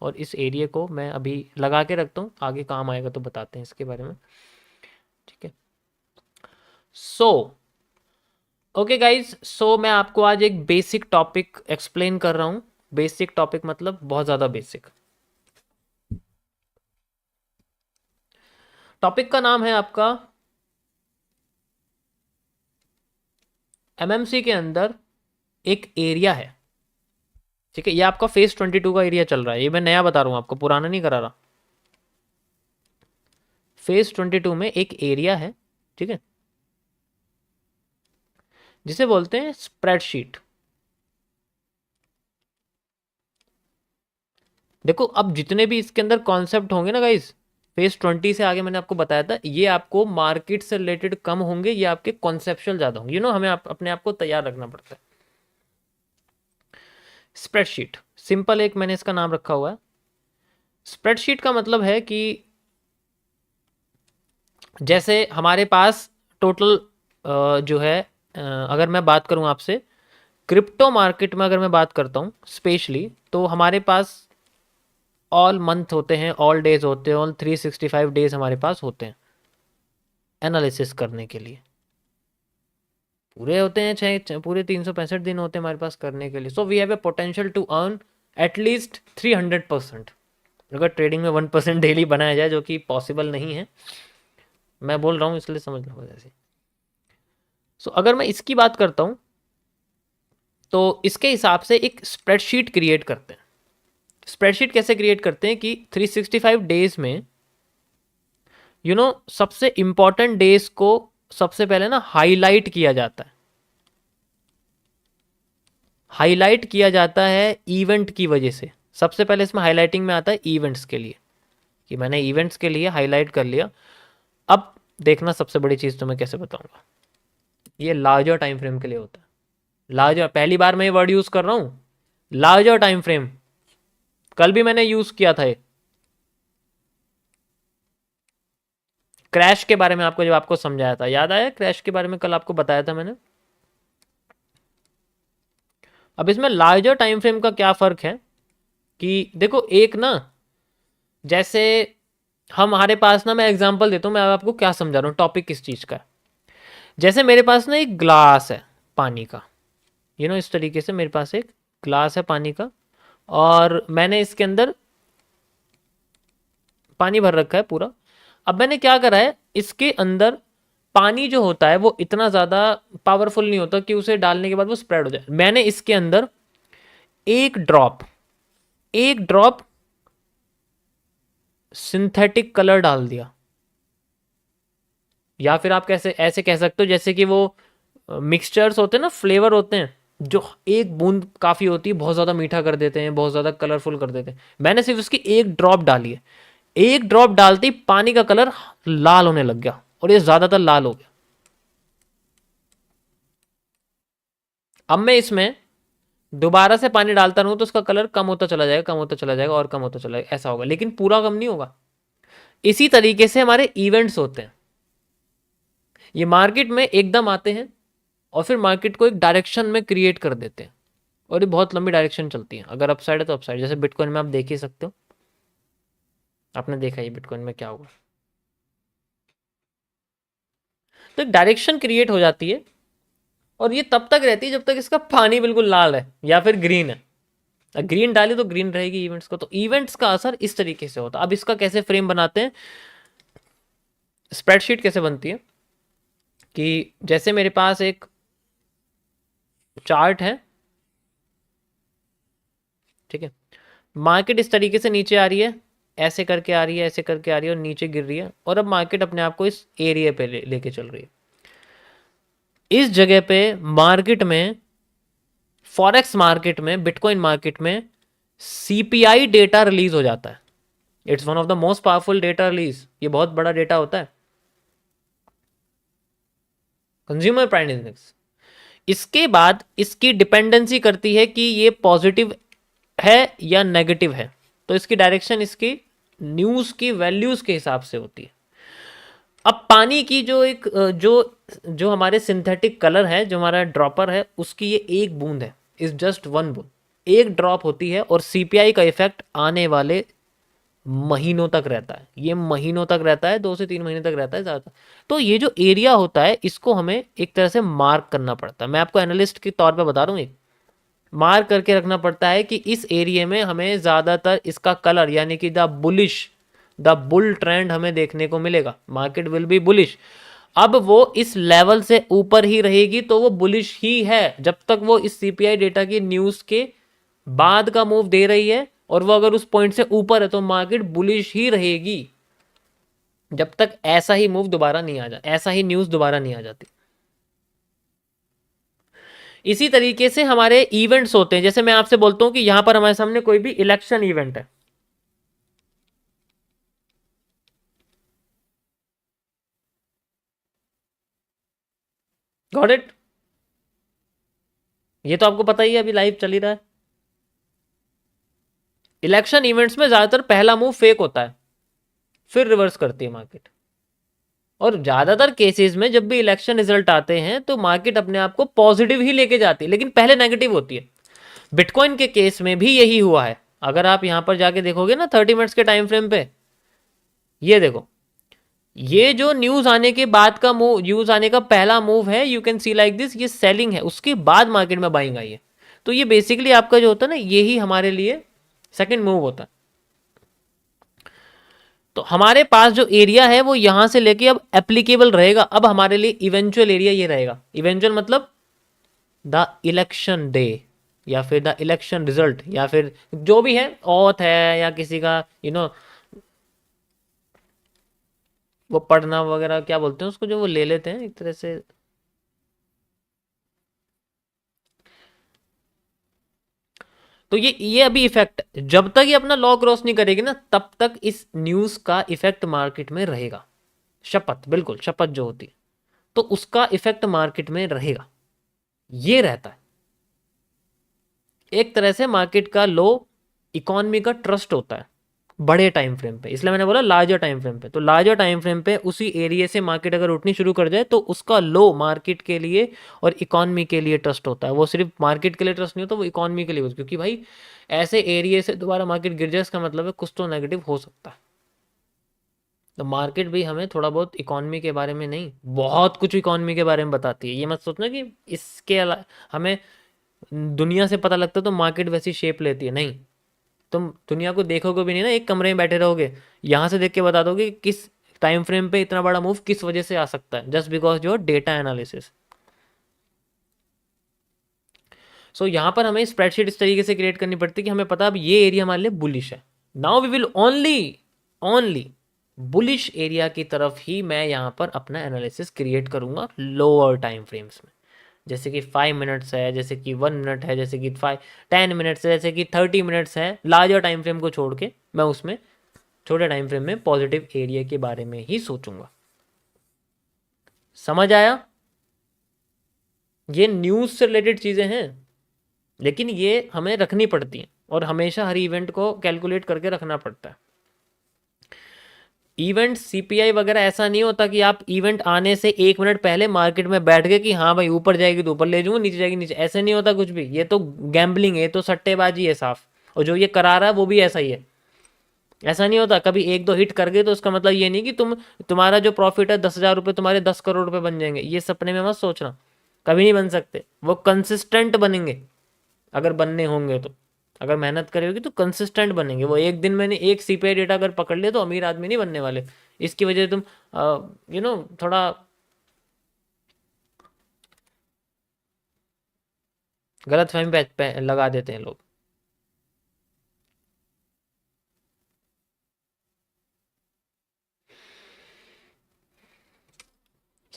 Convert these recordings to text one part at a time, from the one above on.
और इस एरिया को मैं अभी लगा के रखता हूँ, आगे काम आएगा तो बताते हैं इसके बारे में। ठीक है, सो ओके गाइज, सो मैं आपको आज एक बेसिक टॉपिक एक्सप्लेन कर रहा हूँ। बेसिक टॉपिक मतलब बहुत ज़्यादा बेसिक। टॉपिक का नाम है आपका एमएमसी के अंदर एक एरिया है। ठीक है, ये आपका फेज 22 का एरिया चल रहा है, ये मैं नया बता रहा हूँ आपको, पुराना नहीं करा रहा। फेज 22 में एक एरिया है, ठीक है, जिसे बोलते हैं स्प्रेडशीट। देखो अब जितने भी इसके अंदर कॉन्सेप्ट होंगे ना गाइस, फेज 20 से आगे मैंने आपको बताया था, ये आपको मार्केट से रिलेटेड कम होंगे, ये आपके कॉन्सेप्चुअल ज्यादा होंगे। हमें अपने आप को तैयार रखना पड़ता है। स्प्रेडशीट सिंपल एक मैंने इसका नाम रखा हुआ है। स्प्रेडशीट का मतलब है कि जैसे हमारे पास टोटल जो है, अगर मैं बात करूं आपसे क्रिप्टो मार्केट में, अगर मैं बात करता हूं स्पेशली, तो हमारे पास ऑल मंथ होते हैं, ऑल डेज होते हैं, ऑल 365 डेज हमारे पास होते हैं एनालिसिस करने के लिए। पूरे होते हैं पूरे 365 दिन होते हैं हमारे पास करने के लिए। So we have a potential to earn at least 300%। अगर ट्रेडिंग में 1% डेली बनाया जाए, जो कि पॉसिबल नहीं है, मैं बोल रहा हूँ इसलिए समझ लो जैसे। सो अगर मैं इसकी बात करता हूँ तो इसके हिसाब से एक स्प्रेडशीट क्रिएट करते हैं। स्प्रेडशीट कैसे क्रिएट करते हैं कि 365 डेज में सबसे इंपॉर्टेंट डेज को सबसे पहले ना हाईलाइट किया जाता है। हाईलाइट किया जाता है इवेंट की वजह से। सबसे पहले इसमें हाईलाइटिंग में आता है इवेंट्स के लिए, कि मैंने इवेंट्स के लिए हाईलाइट कर लिया। अब देखना सबसे बड़ी चीज़ तो मैं कैसे बताऊंगा, ये लार्जर टाइम फ्रेम के लिए होता है। लार्जर, पहली बार मैं ये वर्ड यूज़ कर रहा हूँ, लार्जर टाइम फ्रेम। कल भी मैंने यूज़ किया था ये क्रैश के बारे में, आपको जब आपको समझाया था, याद आया क्रैश के बारे में कल आपको बताया था मैंने। अब इसमें लार्जर टाइम फ्रेम का क्या फ़र्क है कि देखो, एक ना, जैसे हमारे पास ना, मैं एग्जांपल देता हूँ, मैं आपको क्या समझा रहा हूँ, टॉपिक किस चीज़ का है। जैसे मेरे पास ना एक ग्लास है पानी का, इस तरीके से मेरे पास एक ग्लास है पानी का, और मैंने इसके अंदर पानी भर रखा है पूरा। अब मैंने क्या करा है, इसके अंदर पानी जो होता है वो इतना ज़्यादा पावरफुल नहीं होता कि उसे डालने के बाद वो स्प्रेड हो जाए। मैंने इसके अंदर एक ड्रॉप एक ड्रॉप सिंथेटिक कलर डाल दिया, या फिर आप कैसे ऐसे कह सकते हो जैसे कि वो मिक्सचर्स होते हैं ना, फ्लेवर होते हैं, जो एक बूंद काफ़ी होती है, बहुत ज़्यादा मीठा कर देते हैं, बहुत ज़्यादा कलरफुल कर देते हैं। मैंने सिर्फ उसकी एक ड्रॉप डाली है। एक ड्रॉप डालते ही पानी का कलर लाल होने लग गया, और ये ज़्यादातर लाल हो गया। अब मैं इसमें दोबारा से पानी डालता रहूं तो उसका कलर कम होता चला जाएगा, कम होता चला जाएगा, और कम होता चला जाएगा, ऐसा होगा, लेकिन पूरा कम नहीं होगा। इसी तरीके से हमारे इवेंट्स होते हैं। ये मार्केट में एकदम आते हैं और फिर मार्केट को एक डायरेक्शन में क्रिएट कर देते हैं, और ये बहुत लंबी डायरेक्शन चलती है। अगर अपसाइड है तो अपसाइड, जैसे बिटकॉइन में आप देख ही सकते हो, आपने देखा ये बिटकॉइन में क्या हुआ। तो एक डायरेक्शन क्रिएट हो जाती है, और ये तब तक रहती है जब तक इसका पानी बिल्कुल लाल है या फिर ग्रीन है। ग्रीन डाली तो ग्रीन रहेगी इवेंट्स को। तो इवेंट्स का असर इस तरीके से होता है। अब इसका कैसे फ्रेम बनाते हैं, स्प्रेडशीट कैसे बनती है, कि जैसे मेरे पास एक चार्ट है, ठीक है, मार्केट इस तरीके से नीचे आ रही है, ऐसे करके आ रही है, ऐसे करके आ रही है, और नीचे गिर रही है, और अब मार्केट अपने आप को इस एरिया पे लेके चल रही है। इस जगह पे मार्केट में, फॉरेक्स मार्केट में, बिटकॉइन मार्केट में सीपीआई डेटा रिलीज हो जाता है। It's one of the most powerful data release. ये बहुत बड़ा डेटा होता है, कंज्यूमर प्राइस इंडेक्स। इसके बाद इसकी डिपेंडेंसी करती है कि ये पॉजिटिव है या नेगेटिव है। तो इसकी डायरेक्शन इसकी न्यूज की वैल्यूज के हिसाब से होती है। अब पानी की जो एक जो जो हमारे सिंथेटिक कलर है, जो हमारा ड्रॉपर है, उसकी ये एक बूंद है, इज जस्ट वन बूंद। एक ड्रॉप होती है और सीपीआई का इफेक्ट आने वाले महीनों तक रहता है। ये महीनों तक रहता है, 2 से 3 महीने तक रहता है ज़्यादा। तो ये जो एरिया होता है इसको हमें एक तरह से मार्क करना पड़ता है। मैं आपको एनालिस्ट के तौर पे बता रहा हूँ, एक मार्क करके रखना पड़ता है कि इस एरिया में हमें ज़्यादातर इसका कलर यानी कि द बुल ट्रेंड हमें देखने को मिलेगा। Market will be bullish. अब वो इस लेवल से ऊपर ही रहेगी तो वो बुलिश ही है। जब तक वो इस सीपीआई डेटा की न्यूज़ के बाद का मूव दे रही है और वो अगर उस पॉइंट से ऊपर है तो मार्केट बुलिश ही रहेगी, जब तक ऐसा ही मूव दोबारा नहीं आ जाता, ऐसा ही न्यूज़ दोबारा नहीं आ जाती। इसी तरीके से हमारे इवेंट्स होते हैं। जैसे मैं आपसे बोलता हूं कि यहां पर हमारे सामने कोई भी इलेक्शन इवेंट है, गॉट इट? ये तो आपको पता ही है, अभी लाइव चल ही रहा है। इलेक्शन इवेंट्स में ज्यादातर पहला मूव फेक होता है, फिर रिवर्स करती है मार्केट। और ज्यादातर केसेस में जब भी इलेक्शन रिजल्ट आते हैं तो मार्केट अपने आप को पॉजिटिव ही लेके जाती है, लेकिन पहले नेगेटिव होती है। बिटकॉइन के केस में भी यही हुआ है। अगर आप यहां पर जाके देखोगे ना 30 मिनट्स के टाइम फ्रेम पे, ये देखो, ये जो न्यूज आने के बाद का मूव, न्यूज आने का पहला मूव है, you can see like this, ये सेलिंग है, उसके बाद मार्केट में बाइंग आई है। तो ये बेसिकली आपका जो होता है ना, यही हमारे लिए सेकंड मूव होता है। तो हमारे पास जो एरिया है वो यहां से लेके अब एप्लीकेबल रहेगा। अब हमारे लिए इवेंचुअल एरिया ये रहेगा। इवेंचुअल मतलब द इलेक्शन डे या फिर द इलेक्शन रिजल्ट या फिर जो भी है, ऑथ है या किसी का वो पढ़ना वगैरह क्या बोलते हैं उसको, जो वो ले लेते हैं एक तरह से। तो ये अभी इफेक्ट, जब तक ये अपना लॉ क्रॉस नहीं करेगी ना तब तक इस न्यूज का इफेक्ट मार्केट में रहेगा। शपथ, बिल्कुल शपथ जो होती है, तो उसका इफेक्ट मार्केट में रहेगा। ये रहता है एक तरह से मार्केट का लो, इकोनॉमी का ट्रस्ट होता है बड़े टाइम फ्रेम पे। इसलिए मैंने बोला लार्जर टाइम फ्रेम पे। तो लार्जर टाइम फ्रेम पे उसी एरिया से मार्केट अगर उठनी शुरू कर जाए तो उसका लो मार्केट के लिए और इकोनॉमी के लिए ट्रस्ट होता है। वो सिर्फ मार्केट के लिए ट्रस्ट नहीं होता, वो इकोनॉमी के लिए होता है, क्योंकि भाई ऐसे एरिया से दोबारा मार्केट गिर जाए इसका मतलब है कुछ तो नेगेटिव हो सकता है। तो मार्केट भी हमें थोड़ा बहुत इकोनॉमी के बारे में नहीं, बहुत कुछ इकोनॉमी के बारे में बताती है। ये मत सोचना कि इसके अलावा हमें दुनिया से पता लगता है तो मार्केट वैसी शेप लेती है, नहीं। तुम दुनिया को देखोगे भी नहीं ना, एक कमरे में बैठे रहोगे, यहाँ से देख के बता दोगे कि किस टाइम फ्रेम पे इतना बड़ा मूव किस वजह से आ सकता है, just because your data analysis. So यहाँ पर हमें स्प्रेडशीट इस तरीके से क्रिएट करनी पड़ती है कि हमें पता अब ये एरिया हमारे लिए बुलिश है। Now we will only bullish area की तरफ ही मैं यहाँ पर अपना एनालिसिस क्रिएट करूंगा लोअर टाइम फ्रेम्स में। जैसे कि 5 मिनट्स है, जैसे कि 1 मिनट है, जैसे कि 10 मिनट्स है, जैसे कि 30 मिनट्स है। लार्जर टाइम फ्रेम को छोड़ के मैं उसमें छोटे टाइम फ्रेम में पॉजिटिव एरिया के बारे में ही सोचूंगा। समझ आया? ये न्यूज़ से रिलेटेड चीज़ें हैं, लेकिन ये हमें रखनी पड़ती हैं और हमेशा हर इवेंट को कैलकुलेट करके रखना पड़ता है। इवेंट सीपीआई वगैरह ऐसा नहीं होता कि आप इवेंट आने से 1 मिनट पहले मार्केट में बैठ गए कि हाँ भाई ऊपर जाएगी तो ऊपर ले जाऊंगा, नीचे जाएगी नीचे। ऐसे नहीं होता कुछ भी। ये तो गैम्बलिंग है, ये तो सट्टेबाजी है साफ। और जो ये करा रहा है वो भी ऐसा ही है। ऐसा नहीं होता कभी एक दो हिट कर गए तो उसका मतलब ये नहीं कि तुम्हारा जो प्रॉफिट है 10,000 रुपये तुम्हारे 10 करोड़ रुपये बन जाएंगे। ये सपने में मत सोचना, कभी नहीं बन सकते। वो कंसिस्टेंट बनेंगे अगर बनने होंगे तो। अगर मेहनत करेगी तो कंसिस्टेंट बनेंगे। वो एक दिन मैंने एक सीपीआई डेटा अगर पकड़ लिया तो अमीर आदमी नहीं बनने वाले। इसकी वजह से तुम थोड़ा गलत फहमी पे लगा देते हैं लोग।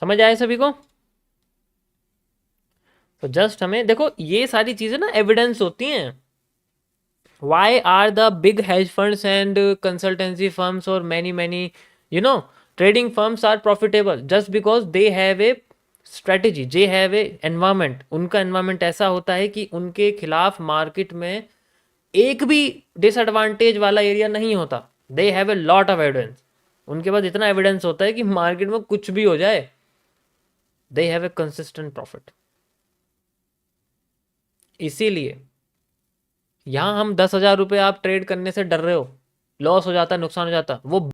समझ आए सभी को? तो जस्ट हमें देखो, ये सारी चीजें ना एविडेंस होती हैं। Why are the big hedge funds and consultancy firms or many trading firms are profitable? Just because they have a strategy, they have a environment। उनका environment ऐसा होता है कि उनके खिलाफ मार्केट में एक भी डिसएडवांटेज वाला एरिया नहीं होता। They have a lot of evidence. उनके पास इतना एविडेंस होता है कि मार्केट में कुछ भी हो जाए, they have a consistent profit. इसीलिए यहाँ हम 10,000 रुपये आप ट्रेड करने से डर रहे हो, लॉस हो जाता, नुकसान हो जाता, वो